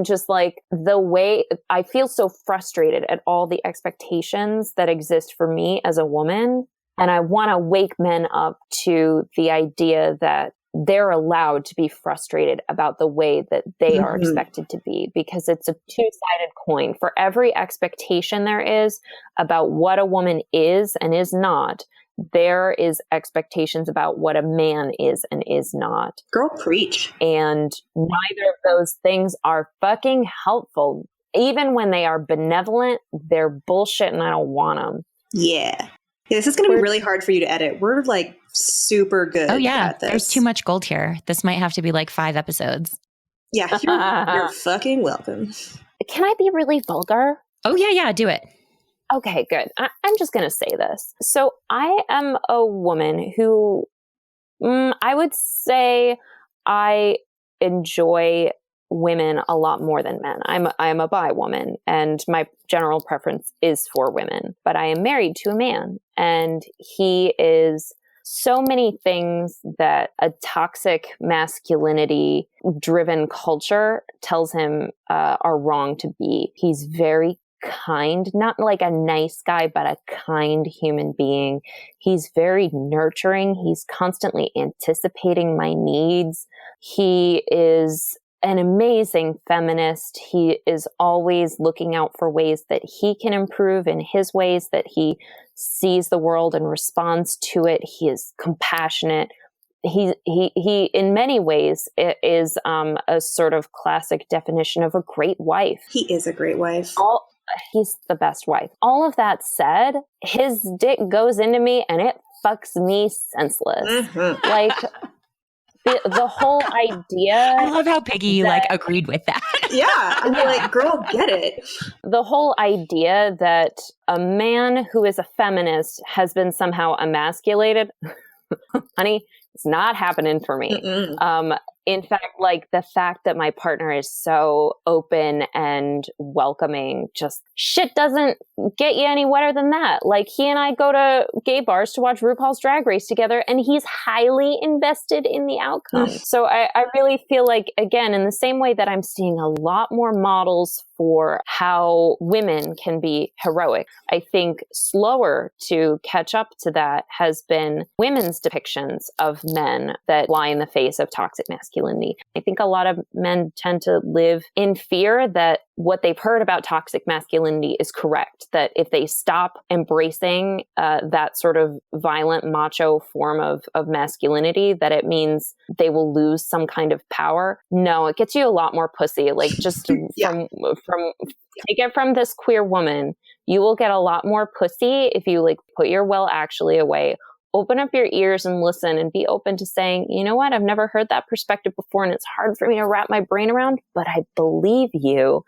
just like, the way I feel so frustrated at all the expectations that exist for me as a woman. And I want to wake men up to the idea that they're allowed to be frustrated about the way that they are expected to be, because it's a two-sided coin. For every expectation there is about what a woman is and is not, there is expectations about what a man is and is not. Girl, preach. And neither of those things are fucking helpful. Even when they are benevolent, they're bullshit and I don't want them. Yeah. This is going to be really hard for you to edit. We're super good at this. There's too much gold here. This might have to be 5 episodes. Yeah, you're fucking welcome. Can I be really vulgar? Oh, yeah, do it. Okay, good. I'm just going to say this. So I am a woman who I would say I enjoy women a lot more than men. I'm a bi woman, and my general preference is for women, but I am married to a man, and he is so many things that a toxic masculinity driven culture tells him are wrong to be. He's very kind, not like a nice guy, but a kind human being. He's very nurturing. He's constantly anticipating my needs. He is an amazing feminist. He is always looking out for ways that he can improve in his ways, that he sees the world and responds to it. He is compassionate. He in many ways is a sort of classic definition of a great wife. He is a great wife. He's the best wife. All of that said, his dick goes into me and it fucks me senseless. Mm-hmm. Like the whole idea. I love how Piggy agreed with that. Yeah. I'm like, girl, get it. The whole idea that a man who is a feminist has been somehow emasculated, honey, it's not happening for me. In fact, like the fact that my partner is so open and welcoming, just shit doesn't get you any wetter than that. Like he and I go to gay bars to watch RuPaul's Drag Race together, and he's highly invested in the outcome. So I really feel like, again, in the same way that I'm seeing a lot more models for how women can be heroic, I think slower to catch up to that has been women's depictions of men that lie in the face of toxic masculinity. I think a lot of men tend to live in fear that what they've heard about toxic masculinity is correct, that if they stop embracing that sort of violent macho form of masculinity, that it means they will lose some kind of power. No, it gets you a lot more pussy. Like just from take it from this queer woman, you will get a lot more pussy if you like put your well actually away. Open up your ears and listen and be open to saying, you know what, I've never heard that perspective before and it's hard for me to wrap my brain around, but I believe you.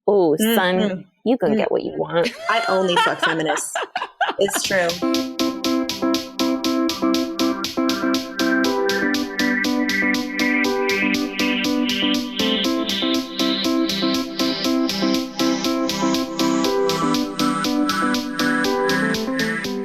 Oh, son, you can get what you want. I only fuck feminists. It's true.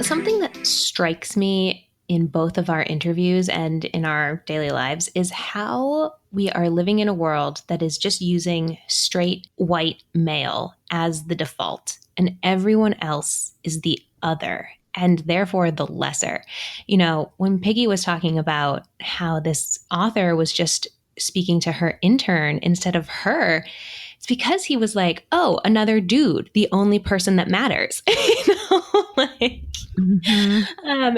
Something that strikes me in both of our interviews and in our daily lives is how we are living in a world that is just using straight white male as the default, and everyone else is the other and therefore the lesser. You know, when Piggy was talking about how this author was just speaking to her intern instead of her, it's because he was like, oh, another dude, the only person that matters. You know, like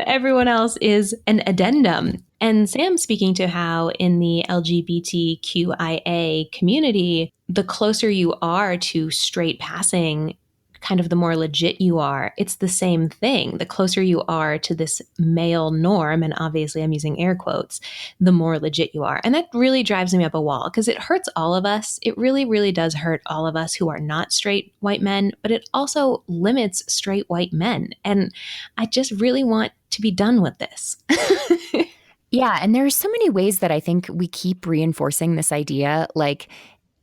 everyone else is an addendum. And Sam speaking to how in the LGBTQIA community, the closer you are to straight passing, kind of the more legit you are. It's the same thing. The closer you are to this male norm, and obviously I'm using air quotes, the more legit you are. And that really drives me up a wall because it hurts all of us. It really, really does hurt all of us who are not straight white men, but it also limits straight white men. And I just really want to be done with this. Yeah. And there's so many ways that I think we keep reinforcing this idea. Like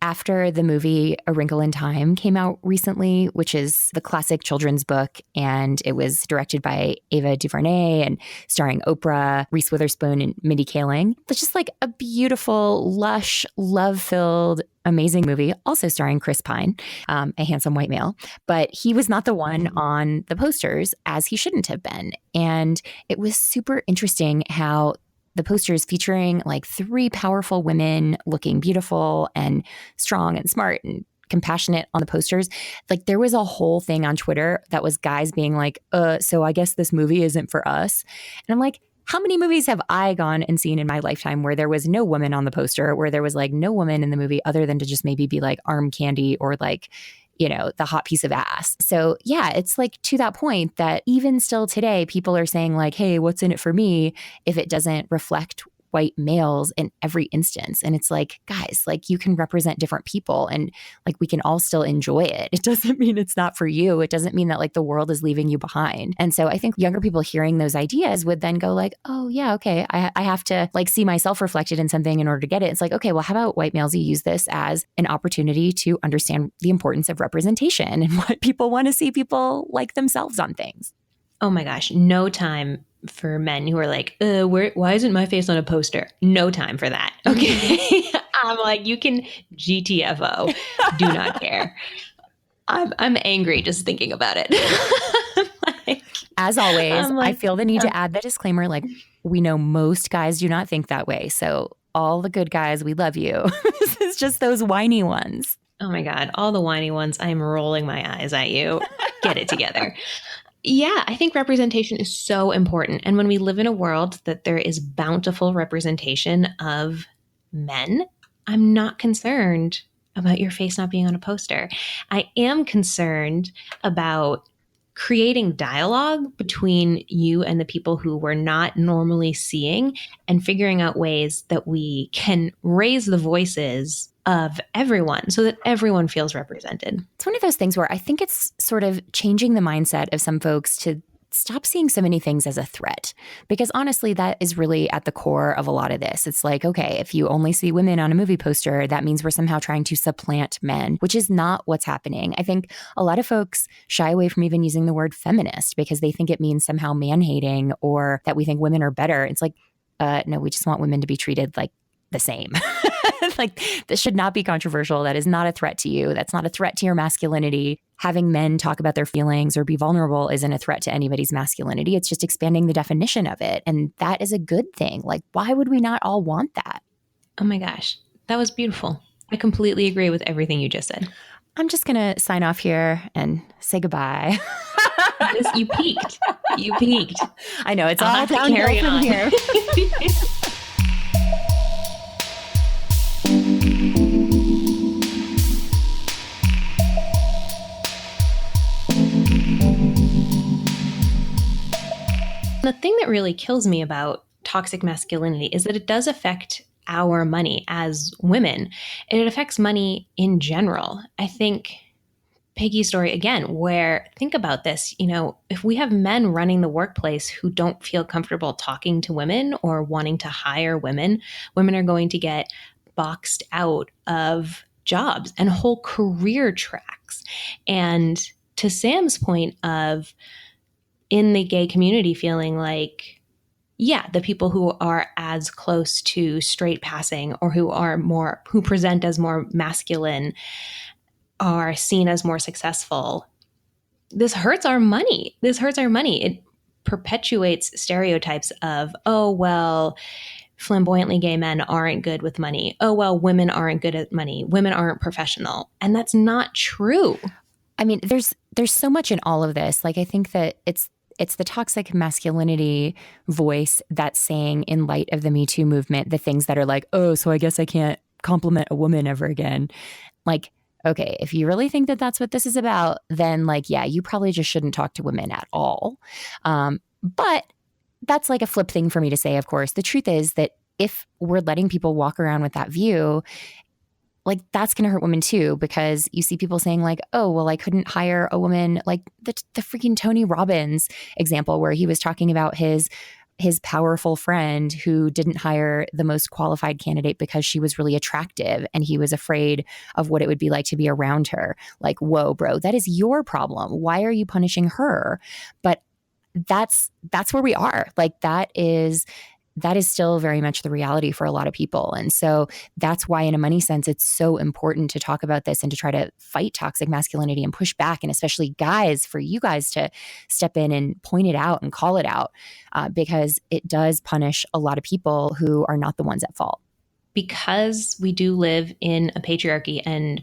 after the movie A Wrinkle in Time came out recently, which is the classic children's book, and it was directed by Ava DuVernay and starring Oprah, Reese Witherspoon, and Mindy Kaling. It's just like a beautiful, lush, love-filled, amazing movie, also starring Chris Pine, a handsome white male. But he was not the one on the posters, as he shouldn't have been. And it was super interesting how the posters featuring like 3 powerful women looking beautiful and strong and smart and compassionate on the posters. Like there was a whole thing on Twitter that was guys being like, so I guess this movie isn't for us. And I'm like, how many movies have I gone and seen in my lifetime where there was no woman on the poster, where there was like no woman in the movie other than to just maybe be like arm candy or like, you know, the hot piece of ass. So yeah, it's like to that point that even still today, people are saying like, hey, what's in it for me if it doesn't reflect white males in every instance. And it's like, guys, like you can represent different people and like we can all still enjoy it. It doesn't mean it's not for you. It doesn't mean that like the world is leaving you behind. And so I think younger people hearing those ideas would then go like, oh yeah, okay, I have to like see myself reflected in something in order to get it. It's like, okay, well, how about white males? You use this as an opportunity to understand the importance of representation and what people want to see people like themselves on things. Oh my gosh, no time for men who are like, why isn't my face on a poster? No time for that. Okay. I'm like, you can GTFO. Do not care. I'm angry just thinking about it. Like, as always, I feel the need to add the disclaimer, like we know most guys do not think that way. So all the good guys, we love you. This is just those whiny ones. Oh my God. All the whiny ones. I'm rolling my eyes at you. Get it together. Yeah, I think representation is so important. And when we live in a world that there is bountiful representation of men, I'm not concerned about your face not being on a poster. I am concerned about creating dialogue between you and the people who we're not normally seeing and figuring out ways that we can raise the voices of everyone so that everyone feels represented. It's one of those things where I think it's sort of changing the mindset of some folks to stop seeing so many things as a threat. Because honestly, that is really at the core of a lot of this. It's like, okay, if you only see women on a movie poster, that means we're somehow trying to supplant men, which is not what's happening. I think a lot of folks shy away from even using the word feminist because they think it means somehow man-hating or that we think women are better. It's like, no, we just want women to be treated like the same. Like, this should not be controversial. That is not a threat to you. That's not a threat to your masculinity. Having men talk about their feelings or be vulnerable isn't a threat to anybody's masculinity. It's just expanding the definition of it. And that is a good thing. Like, why would we not all want that? Oh my gosh, that was beautiful. I completely agree with everything you just said. I'm just going to sign off here and say goodbye. You peaked. You peaked. I know. It's all downhill from here. The thing that really kills me about toxic masculinity is that it does affect our money as women, and it affects money in general. I think Piggy's story again, where think about this, if we have men running the workplace who don't feel comfortable talking to women or wanting to hire women, women are going to get boxed out of jobs and whole career tracks. And to Sam's point of in the gay community feeling like, yeah, the people who are as close to straight passing or who present as more masculine are seen as more successful. This hurts our money. It perpetuates stereotypes of, oh, well, flamboyantly gay men aren't good with money. Oh, well, women aren't good at money. Women aren't professional. And that's not true. I mean, there's so much in all of this. Like, I think that it's the toxic masculinity voice that's saying in light of the Me Too movement, the things that are like, oh, so I guess I can't compliment a woman ever again. Like, okay, if you really think that that's what this is about, then like, yeah, you probably just shouldn't talk to women at all. But that's like a flip thing for me to say, of course. The truth is that if we're letting people walk around with that view, like that's going to hurt women too, because you see people saying like, oh, well, I couldn't hire a woman, like the freaking Tony Robbins example where he was talking about his powerful friend who didn't hire the most qualified candidate because she was really attractive and he was afraid of what it would be like to be around her. Like, whoa, bro, that is your problem. Why are you punishing her? But that's where we are. Like that is still very much the reality for a lot of people. And so that's why in a money sense, it's so important to talk about this and to try to fight toxic masculinity and push back. And especially guys, for you guys to step in and point it out and call it out because it does punish a lot of people who are not the ones at fault. Because we do live in a patriarchy and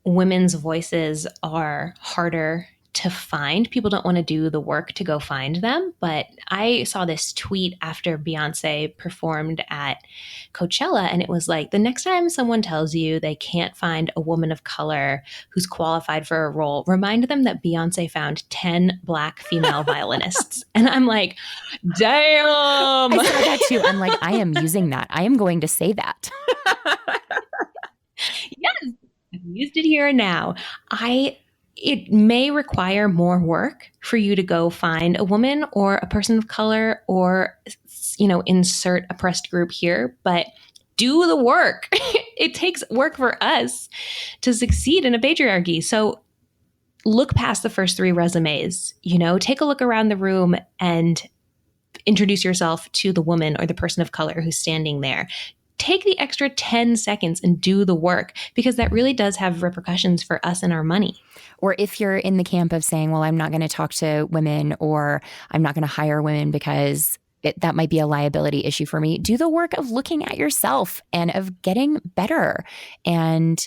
women's voices are harder to find. People don't want to do the work to go find them. But I saw this tweet after Beyonce performed at Coachella, and it was like, the next time someone tells you they can't find a woman of color who's qualified for a role, remind them that Beyonce found 10 Black female violinists. And I'm like, damn. I saw that too. I'm like, I am using that. I am going to say that. Yes, I've used it here and now. It may require more work for you to go find a woman or a person of color or, insert oppressed group here, but do the work. It takes work for us to succeed in a patriarchy. So look past the first 3 resumes, take a look around the room and introduce yourself to the woman or the person of color who's standing there. Take the extra 10 seconds and do the work, because that really does have repercussions for us and our money. Or if you're in the camp of saying, well, I'm not going to talk to women, or I'm not going to hire women because that might be a liability issue for me, do the work of looking at yourself and of getting better. And,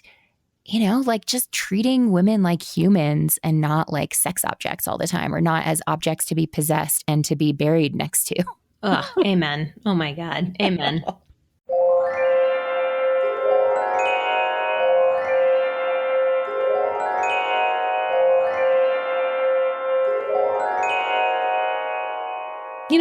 just treating women like humans and not like sex objects all the time, or not as objects to be possessed and to be buried next to. Ugh, amen. Oh my God. Amen.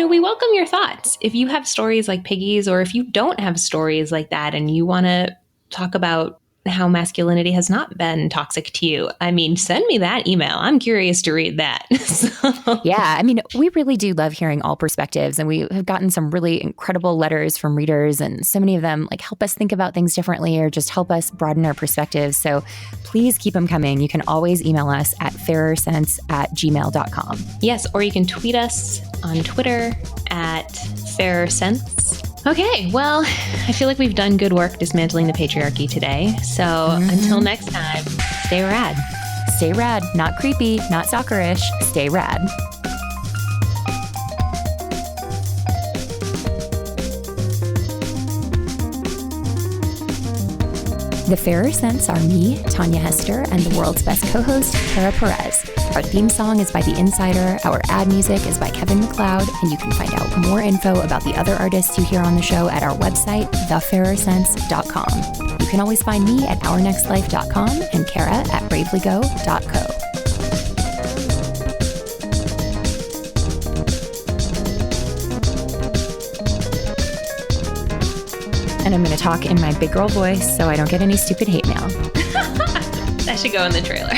We welcome your thoughts. If you have stories like Piggy's, or if you don't have stories like that and you want to talk about how masculinity has not been toxic to you, send me that email. I'm curious to read that. Yeah, we really do love hearing all perspectives, and we have gotten some really incredible letters from readers, and so many of them help us think about things differently or just help us broaden our perspectives. So please keep them coming. You can always email us at fairersense@gmail.com. Yes, or you can tweet us on Twitter at fairersense. Okay, well, I feel like we've done good work dismantling the patriarchy today. So until next time, stay rad. Stay rad, not creepy, not stalkerish. Stay rad. The Fairer Sense are me, Tanya Hester, and the world's best co-host, Kara Perez. Our theme song is by The Insider, our ad music is by Kevin MacLeod, and you can find out more info about the other artists you hear on the show at our website, thefairersense.com. You can always find me at ournextlife.com and Kara at bravelygo.co. And I'm going to talk in my big girl voice so I don't get any stupid hate mail. That should go in the trailer.